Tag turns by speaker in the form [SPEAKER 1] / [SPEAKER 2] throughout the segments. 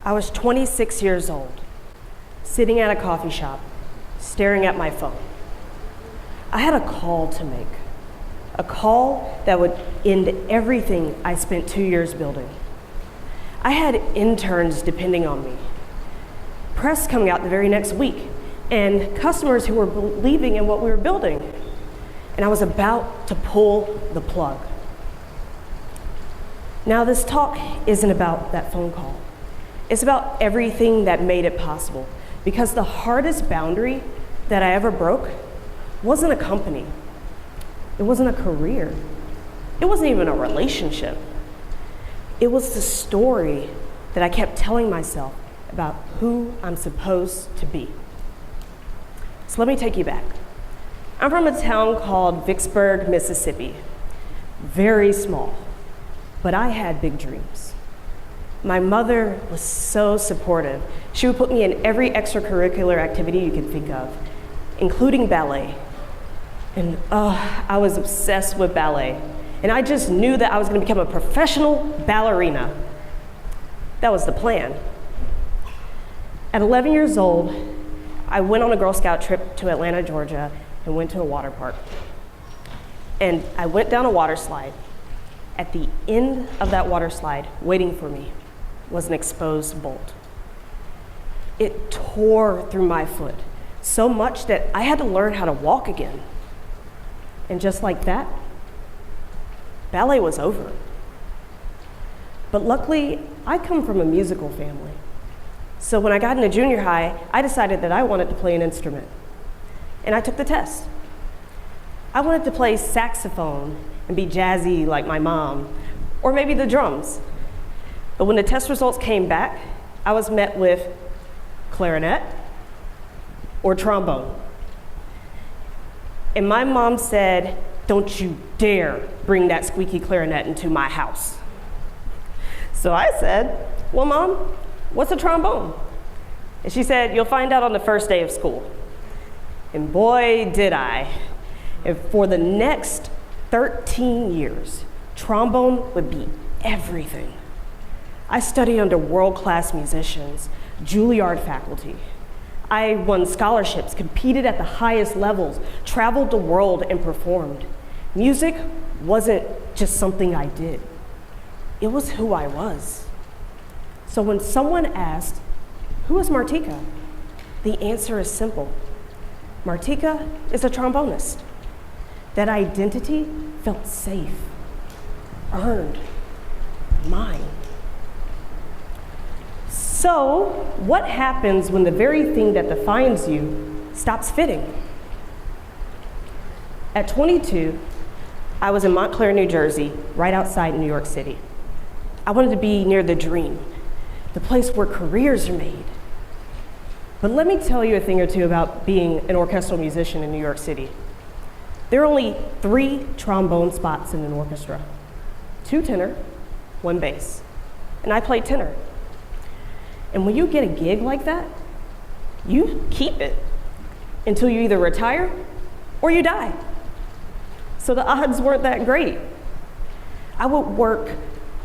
[SPEAKER 1] I was 26 years old, sitting at a coffee shop, staring at my phone. I had a call to make, a call that would end everything I spent 2 years building. I had interns depending on me, press coming out the very next week, and customers who were believing in what we were building. And I was about to pull the plug. Now, this talk isn't about that phone call. It's about everything that made it possible, because the hardest boundary that I ever broke wasn't a company. It wasn't a career. It wasn't even a relationship. It was the story that I kept telling myself about who I'm supposed to be. So let me take you back. I'm from a town called Vicksburg, Mississippi. Very small, but I had big dreams. My mother was so supportive. She would put me in every extracurricular activity you can think of, including ballet. And I was obsessed with ballet. And I just knew that I was gonna become a professional ballerina. That was the plan. At 11 years old, I went on a Girl Scout trip to Atlanta, Georgia, and went to a water park. And I went down a water slide. At the end of that water slide, waiting for me, was an exposed bolt. It tore through my foot so much that I had to learn how to walk again. And just like that, ballet was over. But luckily, I come from a musical family. So when I got into junior high, I decided that I wanted to play an instrument. And I took the test. I wanted to play saxophone and be jazzy like my mom, or maybe the drums. But when the test results came back, I was met with clarinet or trombone. And my mom said, "Don't you dare bring that squeaky clarinet into my house." So I said, "Well, Mom, what's a trombone?" And she said, "You'll find out on the first day of school." And boy, did I. And for the next 13 years, trombone would be everything. I studied under world-class musicians, Juilliard faculty. I won scholarships, competed at the highest levels, traveled the world and performed. Music wasn't just something I did. It was who I was. So when someone asked, "Who is Martika?" the answer is simple. Martika is a trombonist. That identity felt safe, earned, mine. So, what happens when the very thing that defines you stops fitting? At 22, I was in Montclair, New Jersey, right outside New York City. I wanted to be near the dream, the place where careers are made. But let me tell you a thing or two about being an orchestral musician in New York City. There are only 3 trombone spots in an orchestra, 2 tenor, 1 bass, and I played tenor. And when you get a gig like that, you keep it until you either retire or you die. So the odds weren't that great. I would work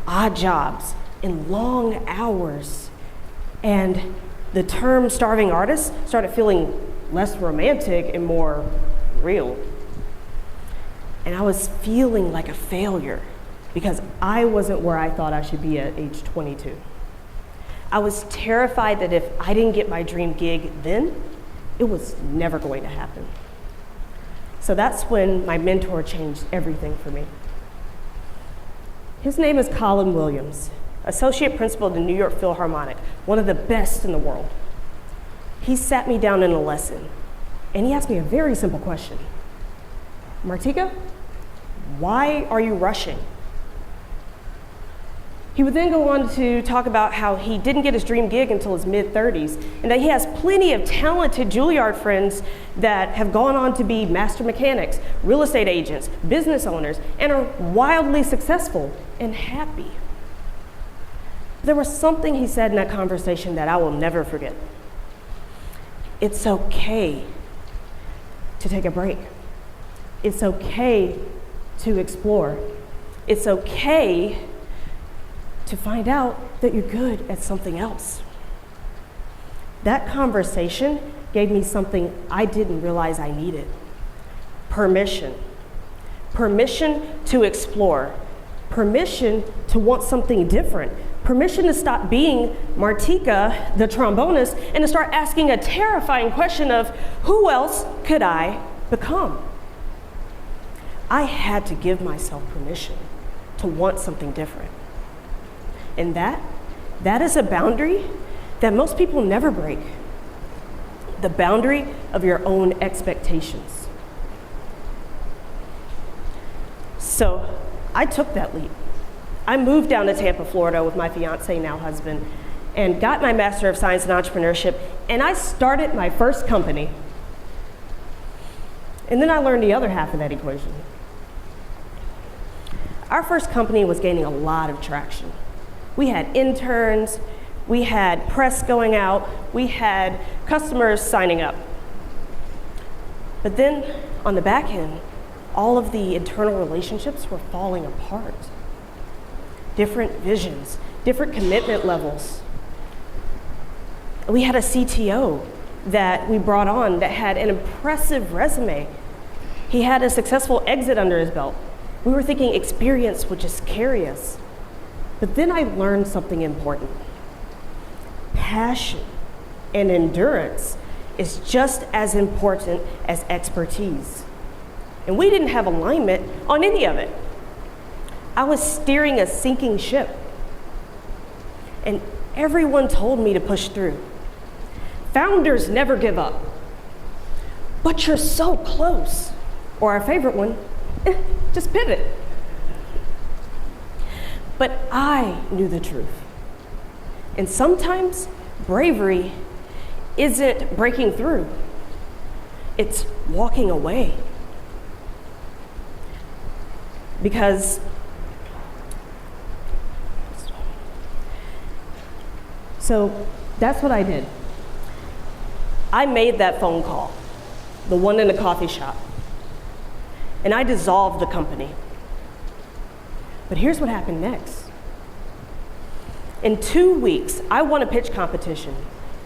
[SPEAKER 1] odd jobs in long hours, and the term starving artist started feeling less romantic and more real. And I was feeling like a failure because I wasn't where I thought I should be at age 22. I was terrified that if I didn't get my dream gig then, it was never going to happen. So that's when my mentor changed everything for me. His name is Colin Williams, Associate Principal of the New York Philharmonic, one of the best in the world. He sat me down in a lesson, and he asked me a very simple question. "Martika, why are you rushing?" He would then go on to talk about how he didn't get his dream gig until his mid-30s, and that he has plenty of talented Juilliard friends that have gone on to be master mechanics, real estate agents, business owners, and are wildly successful and happy. There was something he said in that conversation that I will never forget. It's okay to take a break. It's okay to explore. It's okay to find out that you're good at something else. That conversation gave me something I didn't realize I needed. Permission. Permission to explore. Permission to want something different. Permission to stop being Martika, the trombonist, and to start asking a terrifying question of, who else could I become? I had to give myself permission to want something different. And that is a boundary that most people never break. The boundary of your own expectations. So I took that leap. I moved down to Tampa, Florida with my fiance, now husband, and got my Master of Science in Entrepreneurship, and I started my first company. And then I learned the other half of that equation. Our first company was gaining a lot of traction. We had interns, we had press going out, we had customers signing up. But then on the back end, all of the internal relationships were falling apart. Different visions, different commitment levels. We had a CTO that we brought on that had an impressive resume. He had a successful exit under his belt. We were thinking experience would just carry us. But then I learned something important. Passion and endurance is just as important as expertise. And we didn't have alignment on any of it. I was steering a sinking ship. And everyone told me to push through. Founders never give up. But you're so close. Or our favorite one, just pivot. But I knew the truth. And sometimes bravery isn't breaking through. It's walking away. Because so that's what I did. I made that phone call, the one in the coffee shop, and I dissolved the company. But here's what happened next. In 2 weeks, I won a pitch competition,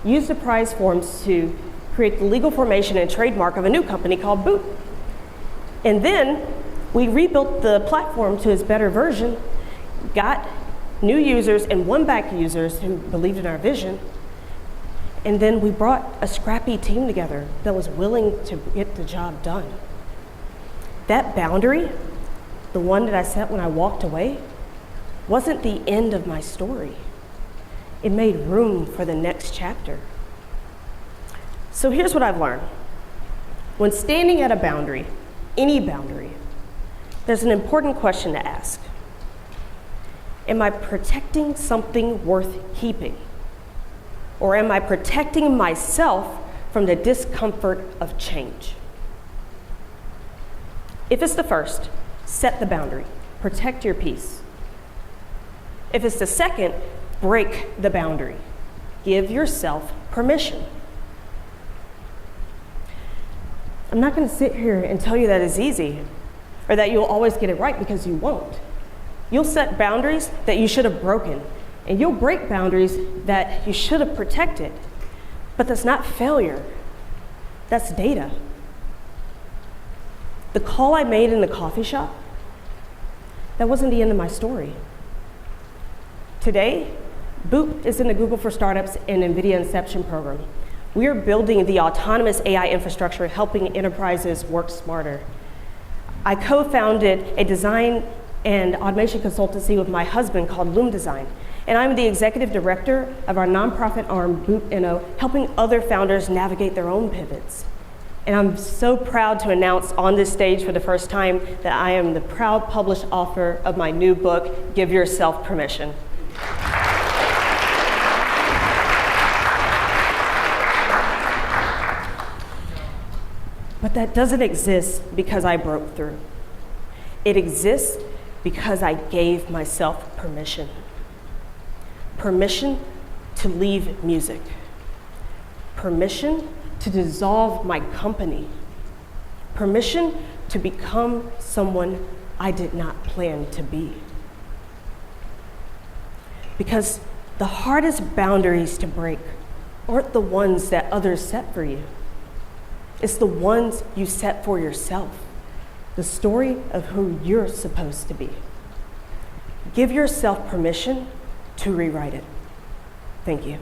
[SPEAKER 1] used the prize forms to create the legal formation and trademark of a new company called Boot. And then we rebuilt the platform to its better version, got new users and won back users who believed in our vision. And then we brought a scrappy team together that was willing to get the job done. That boundary, the one that I set when I walked away, wasn't the end of my story. It made room for the next chapter. So here's what I've learned. When standing at a boundary, any boundary, there's an important question to ask. Am I protecting something worth keeping? Or am I protecting myself from the discomfort of change? If it's the first, set the boundary, protect your peace. If it's the second, break the boundary, give yourself permission. I'm not going to sit here and tell you that it's easy or that you'll always get it right, because you won't. You'll set boundaries that you should have broken, and you'll break boundaries that you should have protected. But that's not failure, that's data. The call I made in the coffee shop, that wasn't the end of my story. Today, Boot is in the Google for Startups and NVIDIA Inception program. We are building the autonomous AI infrastructure, helping enterprises work smarter. I co-founded a design and automation consultancy with my husband called Loom Design. And I'm the executive director of our nonprofit arm, Boot NO, helping other founders navigate their own pivots. And I'm so proud to announce on this stage for the first time that I am the proud published author of my new book, Give Yourself Permission. But that doesn't exist because I broke through. It exists because I gave myself permission. Permission to leave music. Permission to dissolve my company. Permission to become someone I did not plan to be. Because the hardest boundaries to break aren't the ones that others set for you. It's the ones you set for yourself, the story of who you're supposed to be. Give yourself permission to rewrite it. Thank you.